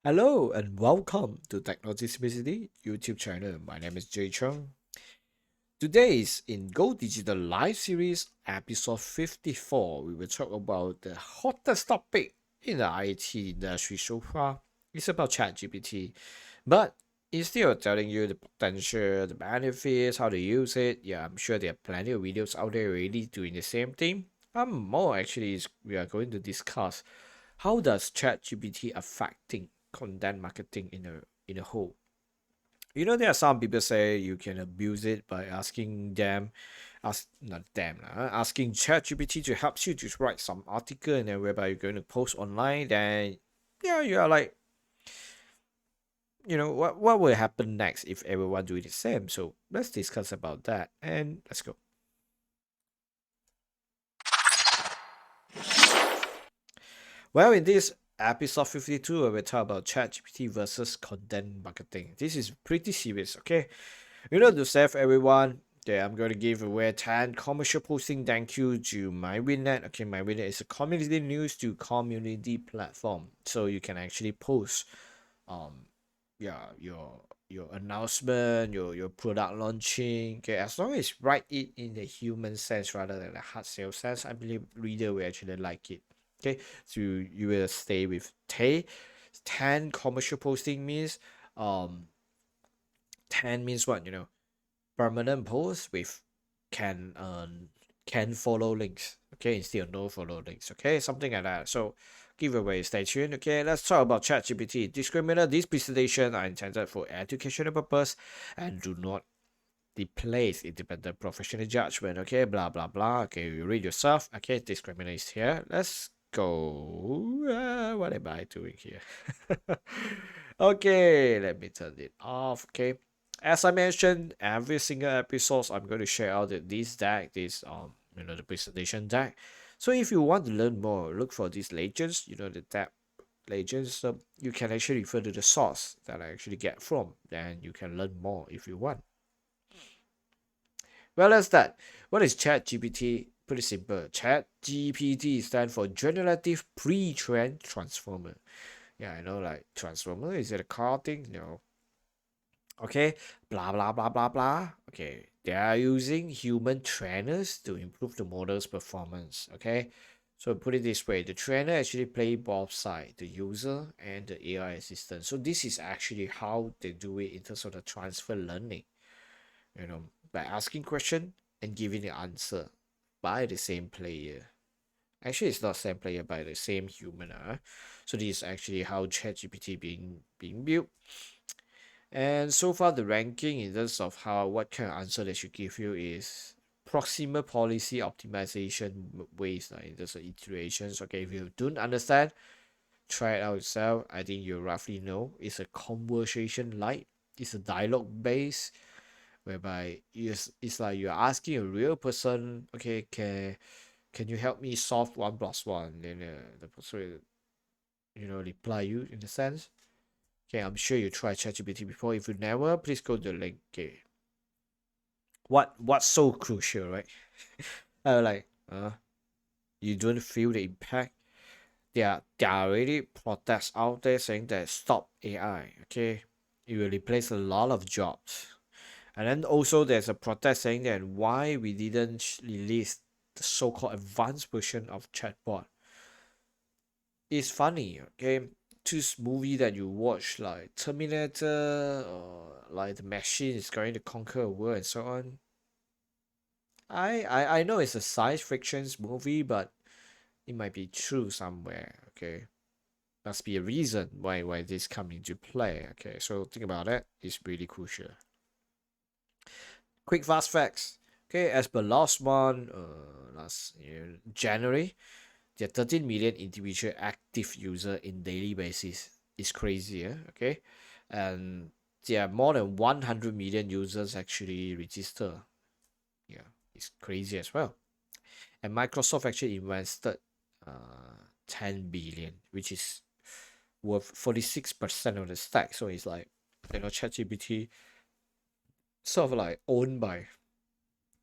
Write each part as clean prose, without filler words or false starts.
Hello and welcome to Technology Simplicity YouTube channel. My name is Chong. Today is in Go Digital Live Series episode 54. We will talk about the hottest topic in the IT industry so far. It's about ChatGPT. But instead of telling you the potential, the benefits, how to use it, yeah, I'm sure there are plenty of videos out there already doing the same thing. More actually is we are going to discuss how does ChatGPT affecting content marketing in a whole. There are some people say you can abuse it by asking them, not them, asking ChatGPT to help you to write some article and then whereby you're going to post online. Then, yeah, you are like, what will happen next if everyone do the same? So let's discuss about that and let's go. Well, in this episode 52, we will talk about ChatGPT versus content marketing. This is pretty serious, okay? To save everyone, okay, I'm going to give away 10 commercial posting thank you to MyWinnet. Okay, MyWinnet is a community news to community platform. So you can actually post um yeah your announcement, your product launching. Okay, as long as write it in the human sense rather than the hard sales sense, I believe reader will actually like it. Okay, so you will stay with Tay. 10 commercial posting means 10 means what, permanent posts with can can follow links, okay, instead of no follow links, okay, something like that. So giveaway, stay tuned. Okay, let's talk about ChatGPT. Disclaimer: these presentations are intended for educational purpose and do not replace independent professional judgment. Okay, blah blah blah. Okay, you read yourself. Okay, disclaimer is here. Let's go. What am I doing here? Okay, let me turn it off. Okay, as I mentioned, every single episode I'm going to share out this deck, this the presentation deck. So if you want to learn more, look for these legends, the deck legends. So you can actually refer to the source that I actually get from, then you can learn more if you want. Well, that's that. What is ChatGPT? Pretty simple. ChatGPT stands for Generative Pre-trained Transformer. Yeah, I know, like Transformer. Is it a car thing? No. Okay. Blah blah blah blah blah. Okay. They are using human trainers to improve the model's performance. Okay. So put it this way, the trainer actually play both sides, the user and the AI assistant. So this is actually how they do it in terms of the transfer learning. By asking question and giving the answer by the same player. Actually, it's not same player, by the same human. So this is actually how ChatGPT being built. And so far, the ranking in terms of what kind of answer they should give you is proximal policy optimization ways in terms of iterations. Okay, if you don't understand, try it out yourself. I think you roughly know. It's a conversation like. It's a dialogue based whereby it's like you're asking a real person, okay, can you help me solve 1 plus 1? Then the person will, reply you in a sense. Okay, I'm sure you tried ChatGPT before. If you never, please go to the link. Okay, what's so crucial, right? Like, you don't feel the impact. There are already protests out there saying that stop AI. Okay, it will replace a lot of jobs. And then also there's a protest saying that why we didn't release the so-called advanced version of chatbot. It's funny, okay? This movie that you watch, like Terminator or like the machine is going to conquer a world and so on. I know it's a science fiction movie, but it might be true somewhere, okay? Must be a reason why this come into play, okay? So think about it. It's really crucial. Quick fast facts. Okay, as per last month, last year, January, there are 13 million individual active user in daily basis. It's crazy, okay? And there are more than 100 million users actually register. Yeah, it's crazy as well. And Microsoft actually invested 10 billion, which is worth 46% of the stack. So it's like, ChatGPT sort of like owned by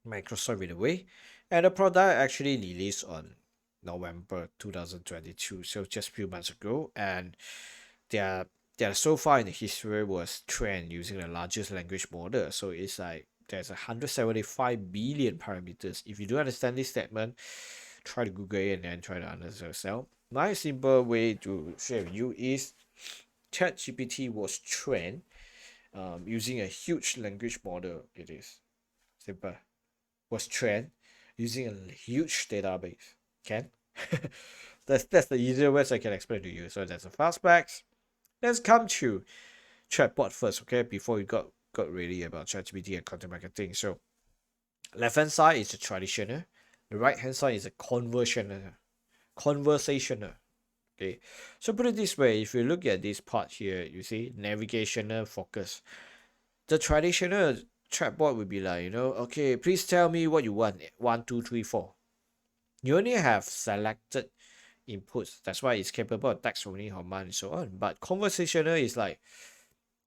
Microsoft in a way. And the product actually released on November 2022, so just a few months ago. And there are yeah, so far in the history was trained using the largest language model. So it's like there's 175 billion parameters. If you do understand this statement, try to Google it and then try to understand yourself. My simple way to share with you is ChatGPT was trained using a huge language model. It is simple. Was trained using a huge database. Can? That's the easier way I can explain to you. So that's a fastbacks. Let's come to chatbot first, okay? Before we got really about ChatGPT and content marketing. So left hand side is the traditional, the right hand side is a conversational. Okay, so put it this way: if you look at this part here, you see navigational focus. The traditional chatbot would be like, okay, please tell me what you want. 1, 2, 3, 4. You only have selected inputs. That's why it's capable of text only, command, and so on. But conversational is like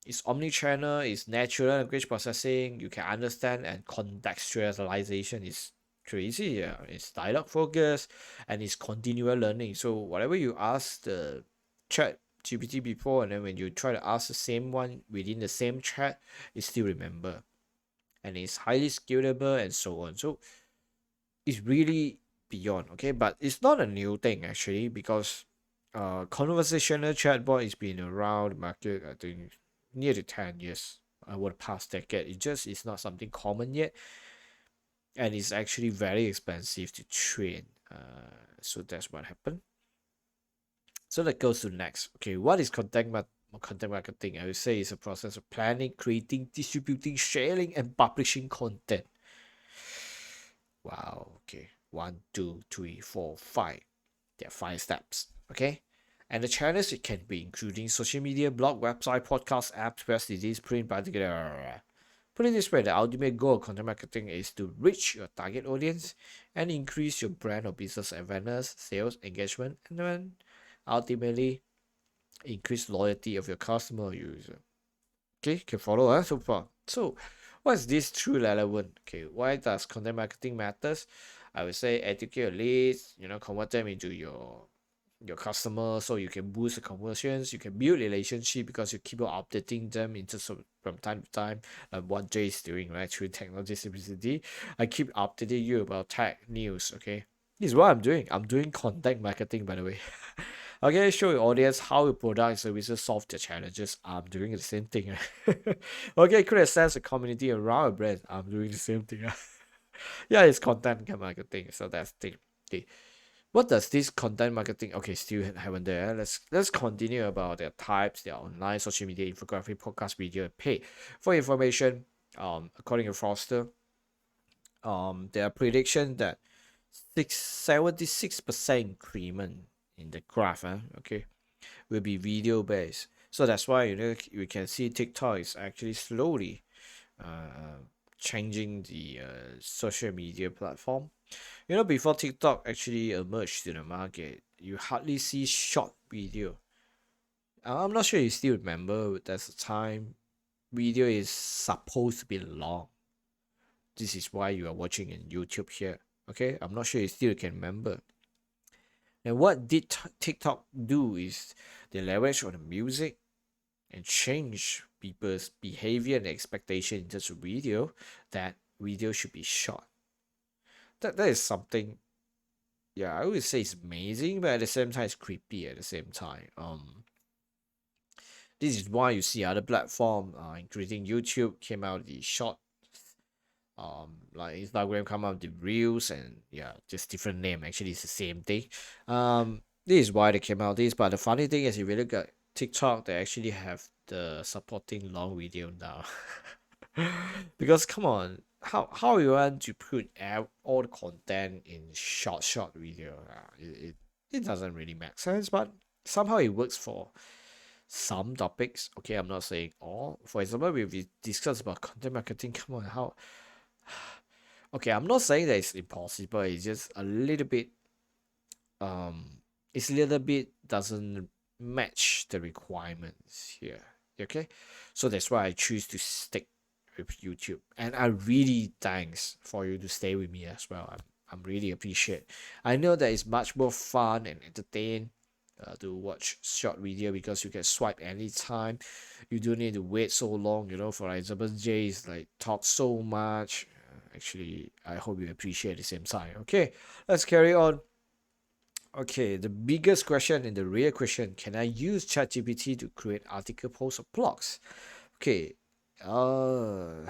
it's omni-channel, it's natural language processing, you can understand, and contextualization is crazy. Yeah. It's dialogue focus and it's continual learning. So whatever you ask the chat GPT before, and then when you try to ask the same one within the same chat, it still remember. And it's highly scalable and so on. So it's really beyond, okay? But it's not a new thing actually, because conversational chatbot has been around the market, I think, nearly 10 years over the past decade. It just is not something common yet, and it's actually very expensive to train. So that's what happened. So that goes to next. Okay, what is content marketing? I would say it's a process of planning, creating, distributing, sharing, and publishing content. Wow. Okay. 1, 2, 3, 4, 5. There are 5 steps. Okay. And the channels it can be including social media, blog, website, podcast, apps, press release, print, particular. Put it this way: the ultimate goal of content marketing is to reach your target audience and increase your brand or business awareness, sales, engagement, and then ultimately increase loyalty of your customer or user. Okay, can follow us so far. So, what is this true relevant? Okay, why does content marketing matters? I would say educate your leads, convert them into your customers so you can boost the conversions, you can build relationship because you keep on updating them in terms of from time to time, like what Jay is doing, right? Through technology simplicity. I keep updating you about tech news, okay? This is what I'm doing. I'm doing content marketing, by the way. Okay, show your audience how your product and services solve their challenges. I'm doing the same thing. Okay, create a sense of community around a brand. I'm doing the same thing. Yeah, it's content marketing. So that's the thing. Okay. What does this content marketing? Okay, still haven't there. Let's continue about their types, their online, social media, infographic, podcast, video, and pay. For information, according to Foster, there are prediction that 76% increment in the graph, okay, will be video based. So that's why we can see TikTok is actually slowly changing the social media platform. Before TikTok actually emerged to the market, you hardly see short video. I'm not sure you still remember, there's a time video is supposed to be long. This is why you are watching in YouTube here. Okay, I'm not sure you still can remember. And what did TikTok do is they leverage on the music and change people's behavior and expectation in terms of video, that video should be short. That is something, yeah, I would say it's amazing, but at the same time it's creepy at the same time. This is why you see other platform, including YouTube, came out the short, like Instagram come out the reels, and yeah, just different name. Actually, it's the same thing. This is why they came out this. But the funny thing is, if you look at TikTok, they actually have the supporting long video now. Because come on, how you want to put all the content in short video? It doesn't really make sense, but somehow it works for some topics. Okay, I'm not saying all. For example, we discussed about content marketing. Come on, how? Okay, I'm not saying that it's impossible. It's just a little bit. It's a little bit doesn't match the requirements here. Okay, so that's why I choose to stick with YouTube, and I really thanks for you to stay with me as well. I'm really appreciate. I know that it's much more fun and entertain to watch short video because you can swipe anytime. You don't need to wait so long. For example, Jay is like talk so much. Actually, I hope you appreciate the same time. Okay, let's carry on. Okay, the biggest question and the real question: can I use ChatGPT to create article posts or blogs? Okay, uh,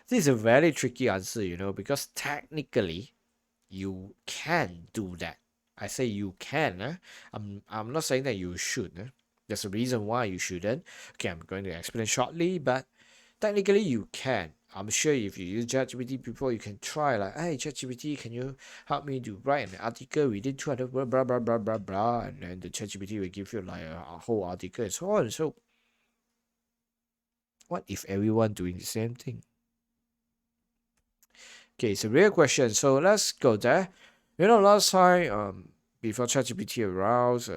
this is a very tricky answer, because technically you can do that. I say you can. I'm not saying that you should. There's a reason why you shouldn't. Okay, I'm going to explain shortly, but technically you can. I'm sure if you use ChatGPT before, you can try like, hey ChatGPT, can you help me to write an article within 200 blah blah blah blah blah blah, and then the ChatGPT will give you like a whole article and so on. So what if everyone doing the same thing? Okay, it's a real question. So let's go there. Last time, before ChatGPT arrives,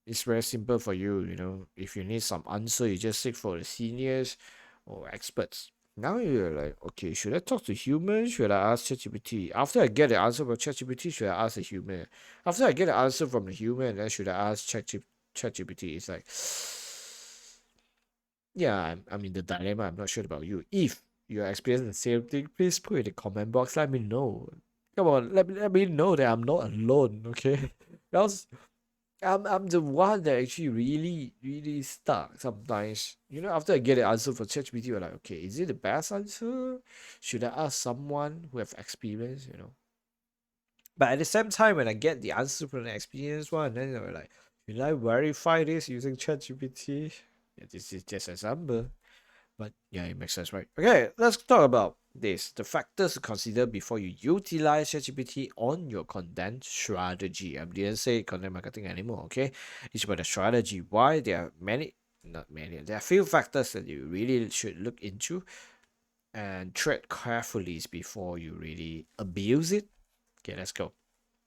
it's very simple for you. If you need some answer, you just seek for the seniors or experts. Now you're like, okay, should I talk to humans? Should I ask ChatGPT? After I get the answer from ChatGPT, should I ask the human? After I get the answer from the human, then should I ask ChatGPT? It's like, yeah, I'm in the dilemma. I'm not sure about you. If you're experiencing the same thing, please put in the comment box. Let me know. Come on, let me know that I'm not alone. Okay, else I'm the one that actually really really stuck sometimes. After I get the answer from ChatGPT, you're like, okay, is it the best answer? Should I ask someone who have experience? But at the same time, when I get the answer from the experienced one, then you're like, should I verify this using ChatGPT? Yeah, this is just a number. But yeah, it makes sense, right? Okay, let's talk about this. The factors to consider before you utilize ChatGPT on your content strategy. I didn't say content marketing anymore, okay? It's about the strategy. Why? There are many, not many, there are few factors that you really should look into and tread carefully before you really abuse it. Okay, let's go.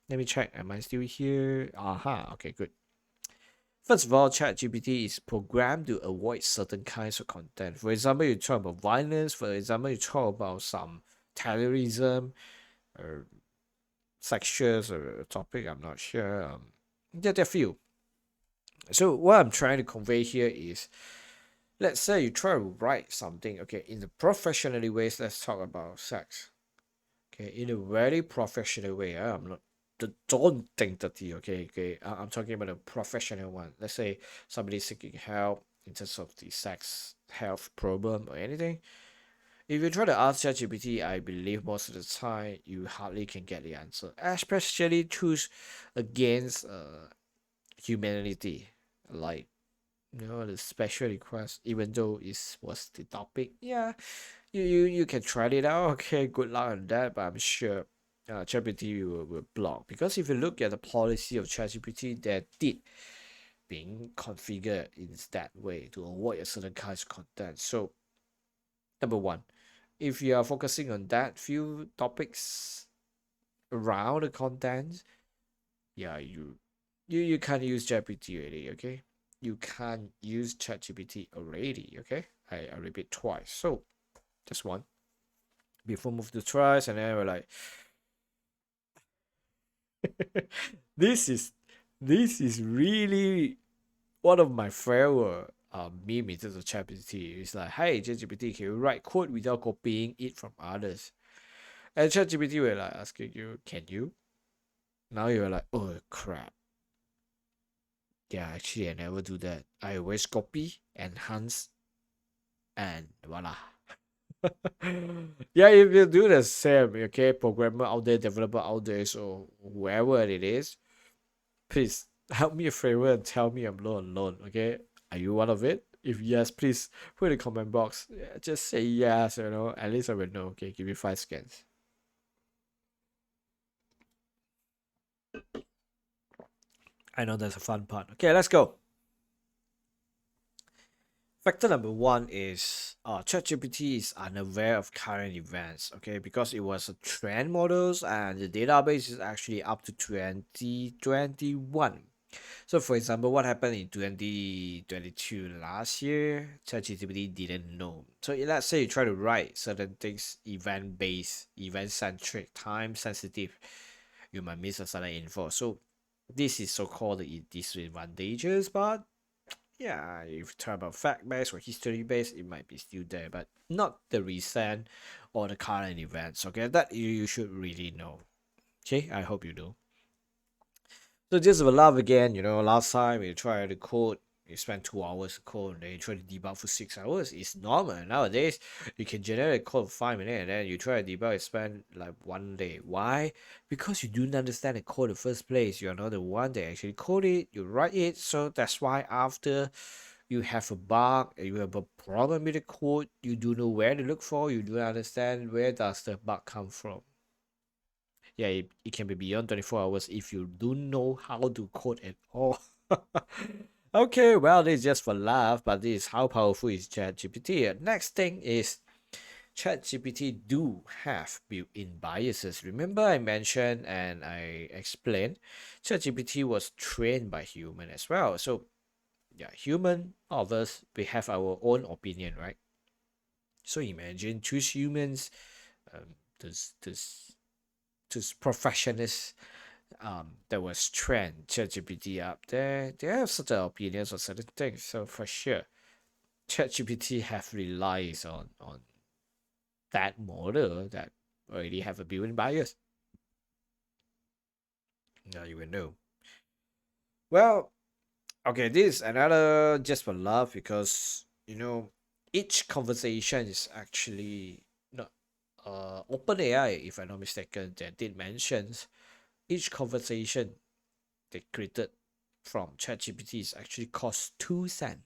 Let me check. Am I still here? Aha, okay, good. First of all, ChatGPT is programmed to avoid certain kinds of content. For example, you talk about violence. For example, you talk about some terrorism or sexual or topic. I'm not sure. There are few. So what I'm trying to convey here is, let's say you try to write something. Okay, in the professionally ways, let's talk about sex. Okay, in a very professional way. I'm not. Don't think dirty. Okay, okay. I'm talking about a professional one. Let's say somebody seeking help in terms of the sex health problem or anything. If you try to ask ChatGPT, I believe most of the time you hardly can get the answer, especially choose against humanity, like the special request. Even though it was the topic, yeah, you can try it out. Okay, good luck on that. But I'm sure ChatGPT will block, because if you look at the policy of ChatGPT, that did being configured in that way to avoid a certain kinds of content. So number one, if you are focusing on that few topics around the content, yeah, you can't use ChatGPT already. Okay, you can't use ChatGPT already. Okay, I repeat twice. So just one. Before move to twice, and then we're like, this is really one of my favorite meme in terms of ChatGPT. It's like, hey ChatGPT, can you write code without copying it from others? And ChatGPT will like asking you, can you? Now you're like, oh crap. Yeah, actually I never do that. I always copy, enhance, and voila. Yeah, if you do the same, okay, programmer out there, developer out there, so whoever it is, please help me a favor and tell me I'm not alone, okay? Are you one of it? If yes, please put in the comment box. Yeah, just say yes, at least I will know. Okay, give me 5 seconds. I know that's a fun part. Okay, let's go. Factor number one is ChatGPT is unaware of current events, okay, because it was a trend models and the database is actually up to 2021. So, for example, what happened in 2022 last year, ChatGPT didn't know. So, let's say you try to write certain things event based, event centric, time sensitive, you might miss a certain info. So, This is so-called the disadvantages, but yeah, if you talk about fact-based or history-based, it might be still there, but not the recent or the current events. Okay, that you should really know. Okay, I hope you do. So just for love again, last time you try to code, you spend 2 hours to code, and then you try to debug for 6 hours. It's normal nowadays. You can generate code for 5 minutes, and then you try to debug, you spend like 1 day. Why? Because you don't understand the code in the first place. You are not the one that actually code it. You write it. So that's why after you have a bug, you have a problem with the code, you don't know where to look for. You don't understand where does the bug come from. Yeah, it can be beyond 24 hours if you don't know how to code at all. Okay, well, this is just for laugh, but this is how powerful is ChatGPT. Next thing is ChatGPT do have built-in biases. Remember I mentioned and I explained ChatGPT was trained by human as well. So yeah, human of us, we have our own opinion, right? So imagine two humans, this professionals that was trend ChatGPT up there. They have certain opinions on certain things. So for sure, ChatGPT have relies on that model that already have a built-in bias. Now you will know. Well, okay, this is another just for love because each conversation is actually not OpenAI, if I'm not mistaken, that did mentions each conversation they created from ChatGPT is actually cost 2 cents.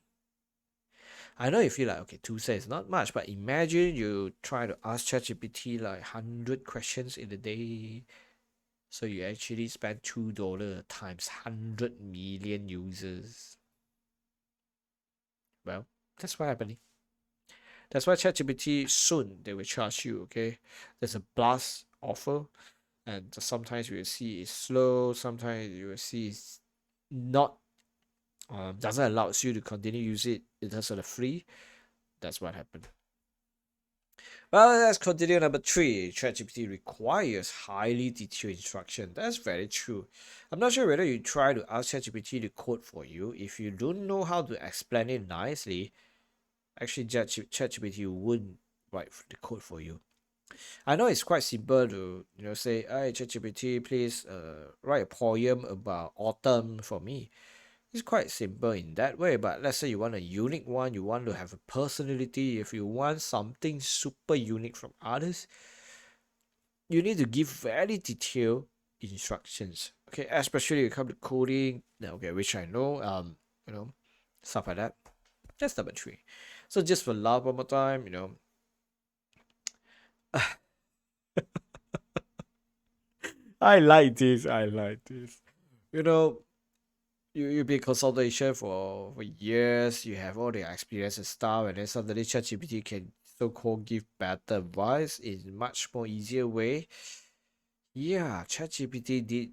I know you feel like okay, 2 cents is not much, but imagine you try to ask ChatGPT like 100 questions in a day. So you actually spend $2 times 100 million users. Well, that's what happening. That's why ChatGPT soon they will charge you. Okay, there's a blast offer, and sometimes you will see it's slow. Sometimes you will see it's not doesn't allow you to continue use it because of the free. That's what happened. Well, let's continue. Number three, ChatGPT requires highly detailed instruction. That's very true. I'm not sure whether you try to ask ChatGPT to code for you. If you don't know how to explain it nicely, actually ChatGPT wouldn't write the code for you. I know it's quite simple to say, "Hey ChatGPT, please write a poem about autumn for me." It's quite simple in that way, but let's say you want a unique one, you want to have a personality, if you want something super unique from others, you need to give very detailed instructions. Okay, especially when it comes to coding, okay, which I know, you know, stuff like that. That's number three. So just for love one more time, I like this. I like this. You know, you be consultation for years, you have all the experience and stuff, and then suddenly ChatGPT can so-called give better advice in much more easier way. Yeah, ChatGPT did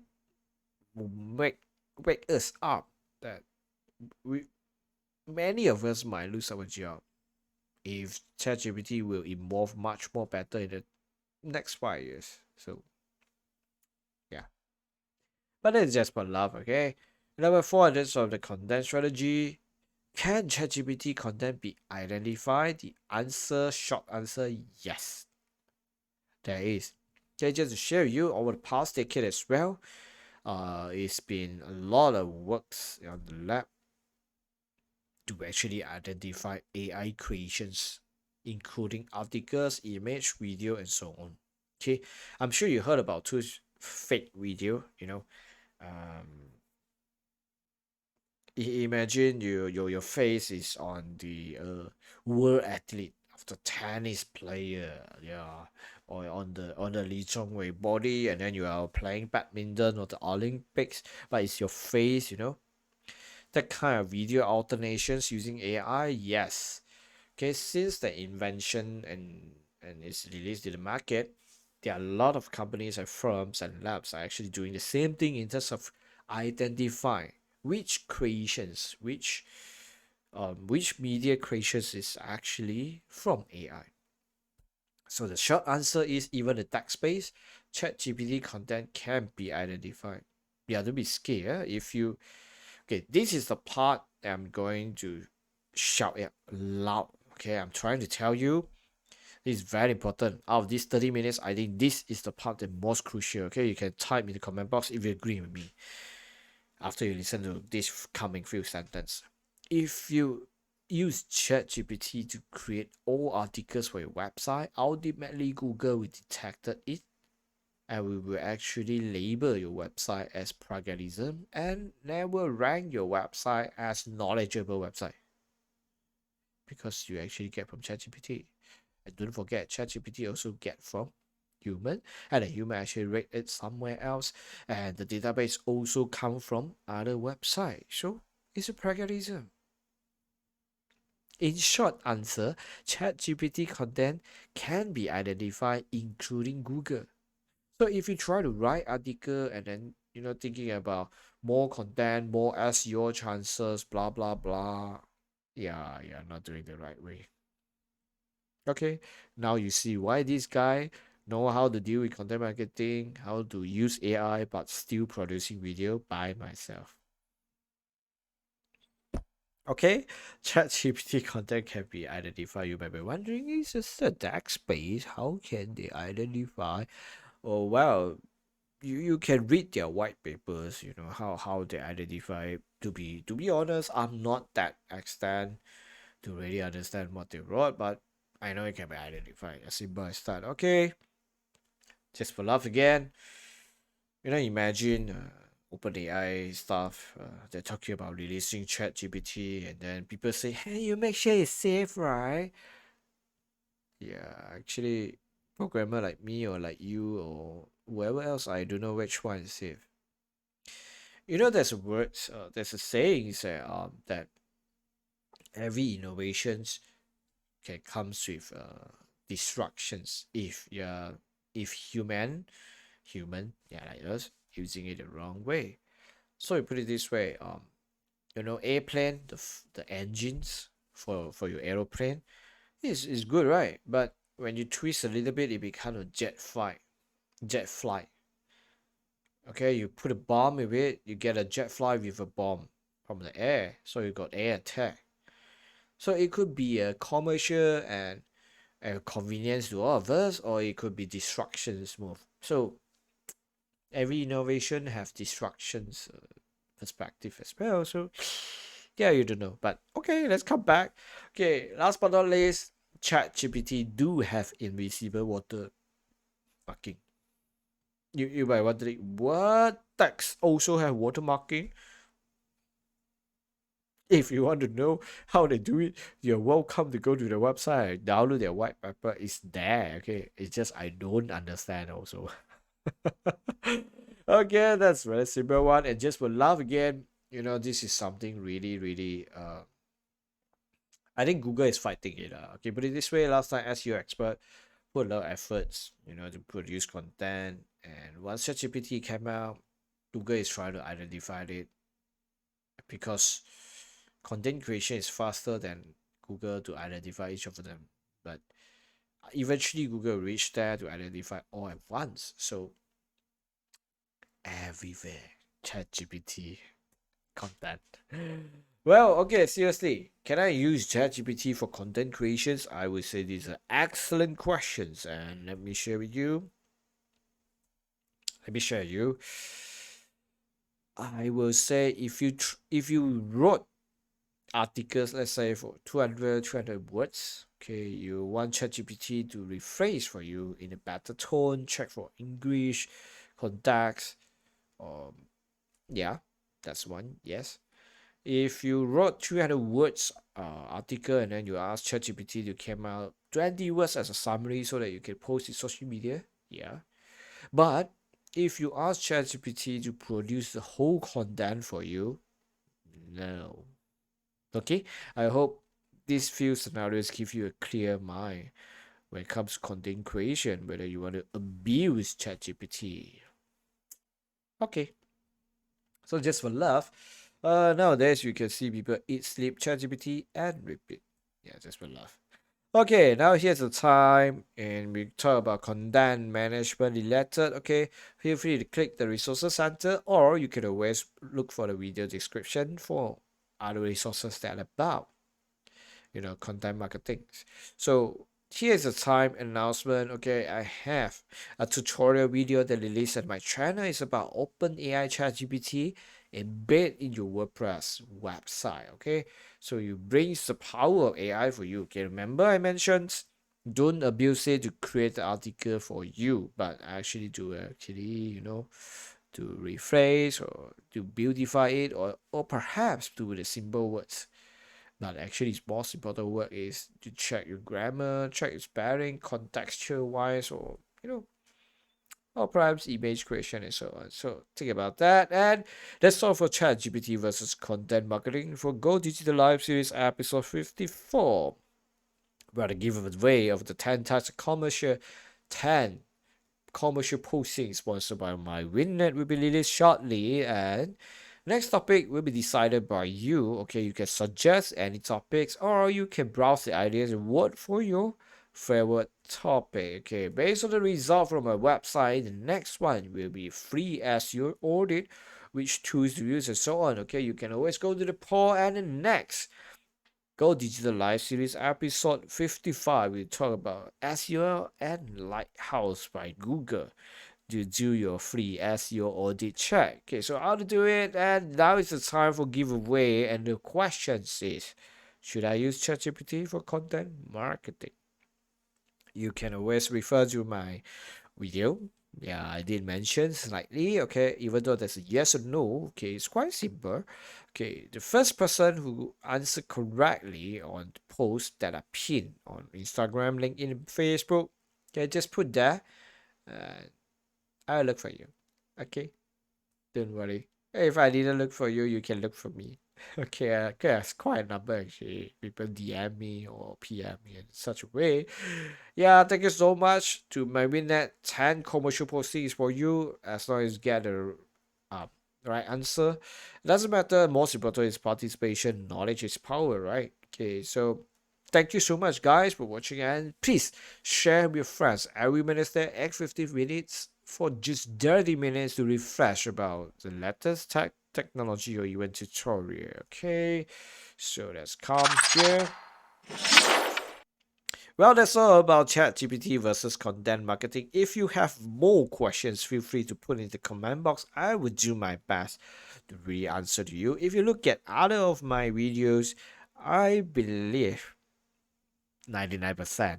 wake wake us up that we many of us might lose our job if ChatGPT will evolve much more better in the next 5 years. So yeah. But that's just for love, okay? Number four, that's of the content strategy. Can ChatGPT content be identified? The answer, short answer, yes. There is. Okay, just to share with you over the past decade as well, it's been a lot of works on the lab to actually identify AI creations, including articles, image, video, and so on. Okay, I'm sure you heard about two fake video. Um, imagine your face is on the world athlete of the tennis player, yeah, or on the Lee Chong Wei body, and then you are playing badminton or the Olympics, but it's your face, that kind of video alternations using AI, yes. Okay, since the invention and it's released in the market, there are a lot of companies and firms and labs are actually doing the same thing in terms of identifying which creations, which media creations is actually from AI. So the short answer is even the text-based ChatGPT content can be identified. Yeah, don't be scared. If you okay, this is the part that I'm going to shout it loud. Okay, I'm trying to tell you this is very important. Out of these 30 minutes, I think this is the part that most crucial. Okay, you can type in the comment box if you agree with me after you listen to this coming few sentence. If you use ChatGPT to create all articles for your website, ultimately Google will detect it and we will actually label your website as plagiarism and never rank your website as knowledgeable website because you actually get from ChatGPT. And don't forget, ChatGPT also get from human, and the human actually rate it somewhere else, and the database also come from other websites. So it's a plagiarism. In short answer, ChatGPT content can be identified including Google. So if you try to write article and then thinking about more content, more SEO chances, blah blah blah, yeah, you're not doing the right way. Okay, now you see why this guy know how to deal with content marketing, how to use AI, but still producing video by myself. Okay, ChatGPT content can be identified. You might be wondering, is this a DAX space? How can they identify? Oh well, you can read their white papers. You know how they identify. To be honest, I'm not that extent to really understand what they wrote, but I know it can be identified as simple as that. Okay, just for love again. Imagine OpenAI stuff. They're talking about releasing ChatGPT, and then people say, "Hey, you make sure it's safe, right?" Yeah, actually, programmer like me or like you or whoever else, I don't know which one is safe. There's a word, there's a saying that every innovations can comes with destructions if human, yeah, like us, using it the wrong way. So you put it this way, airplane, the engines for your aeroplane is good, right? But when you twist a little bit, it becomes a jet flight. Okay, you put a bomb with it, you get a jet flight with a bomb from the air, so you got air attack. So it could be a commercial and a convenience to all of us, or it could be destructions move. So every innovation have destructions perspective as well. So yeah, you don't know. But okay, let's come back. Okay, last but not least, ChatGPT do have invisible watermarking. You might wondering what text also have watermarking. If you want to know how they do it, you're welcome to go to the website, download their white paper. It's there. Okay, it's just I don't understand also. Okay, that's very simple one. And just for love again, this is something really, really I think Google is fighting it. Okay, put it this way, last time SEO expert put a lot of efforts, to produce content. And once ChatGPT came out, Google is trying to identify it because content creation is faster than Google to identify each of them. But eventually Google reached there to identify all at once. So everywhere, ChatGPT content. Well, okay, seriously, can I use ChatGPT for content creations? I would say these are excellent questions, and let me share with you. Let me share you. I will say if you wrote articles, let's say for 200 words, okay, you want ChatGPT to rephrase for you in a better tone, check for English, context, um, yeah, that's one. Yes. If you wrote 300 words article and then you ask ChatGPT to come out 20 words as a summary so that you can post it social media, yeah. But if you ask ChatGPT to produce the whole content for you, no. Okay, I hope these few scenarios give you a clear mind when it comes to content creation, whether you want to abuse ChatGPT. Okay, so just for love, nowadays you can see people eat, sleep, ChatGPT, and repeat. Yeah, just for love. Okay, now here's the time, and we talk about content management related. Okay, feel free to click the resources center, or you can always look for the video description for other resources that are about content marketing. So here's a time announcement. Okay, I have a tutorial video that released on my channel. It's about OpenAI ChatGPT embed in your WordPress website. Okay, so it brings the power of AI for you. Okay, remember I mentioned don't abuse it to create the article for you, but actually to rephrase or to beautify it, or perhaps do the simple words. But actually, its most important work is to check your grammar, check your spelling, contextual wise, or perhaps image creation and so on. So think about that. And that's all for ChatGPT versus content marketing for Go Digital Live Series episode 54. Where the giveaway of the 10 types of 10 commercial posting sponsored by my WinNet will be released shortly. And next topic will be decided by you. Okay, you can suggest any topics, or you can browse the ideas and vote for your favorite topic. Okay, based on the result from my website, the next one will be free as your audit, which tools to use and so on. Okay, you can always go to the poll. And the next Go Digital Live Series episode 55, we talk about SEO and Lighthouse by Google to do your free SEO audit check. Okay, so how to do it, and now is the time for giveaway. And the question is, should I use ChatGPT for content marketing? You can always refer to my video. Yeah, I did mention slightly. Okay, even though there's a yes or no. Okay, it's quite simple. Okay, the first person who answered correctly on the post that are pinned on Instagram, LinkedIn, Facebook, okay, just put there. Uh, I'll look for you. Okay, don't worry. If I didn't look for you, you can look for me. Okay, that's quite a number actually. People DM me or PM me in such a way. Yeah, thank you so much to my Winnet. 10 commercial postings for you as long as you get the um, right answer. It doesn't matter. Most important is participation. Knowledge is power, right? Okay, so thank you so much, guys, for watching, and please share with your friends. Every Wednesday, at 15 minutes for just 30 minutes to refresh about the latest technology or even tutorial. Okay, so let's come here. Well, that's all about ChatGPT versus content marketing. If you have more questions, feel free to put in the comment box. I will do my best to really answer to you. If you look at other of my videos, I believe 99%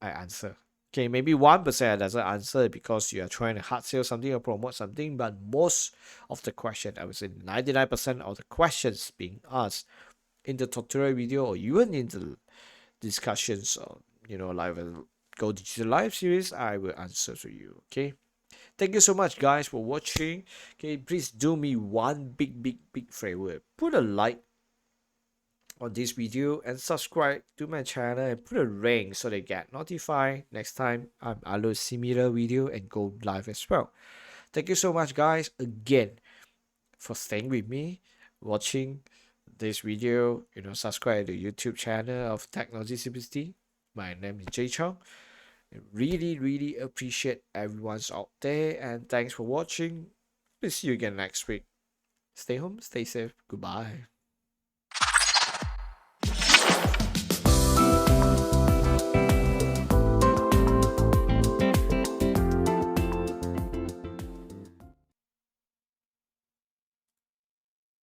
I answer. Okay, maybe 1% doesn't answer because you are trying to hard sell something or promote something, but most of the question, I would say 99% of the questions being asked in the tutorial video or even in the discussions on live and Go Digital Live series, I will answer to you. Okay, thank you so much, guys, for watching. Okay, please do me one big favor: put a like on this video and subscribe to my channel and put a ring so they get notified next time I'm upload similar video and go live as well. Thank you so much, guys, again for staying with me, watching this video. Subscribe to the YouTube channel of Technology Simplicity. My name is Jay Chong. Really appreciate everyone's out there, and thanks for watching. We'll see you again next week. Stay home, stay safe. Goodbye.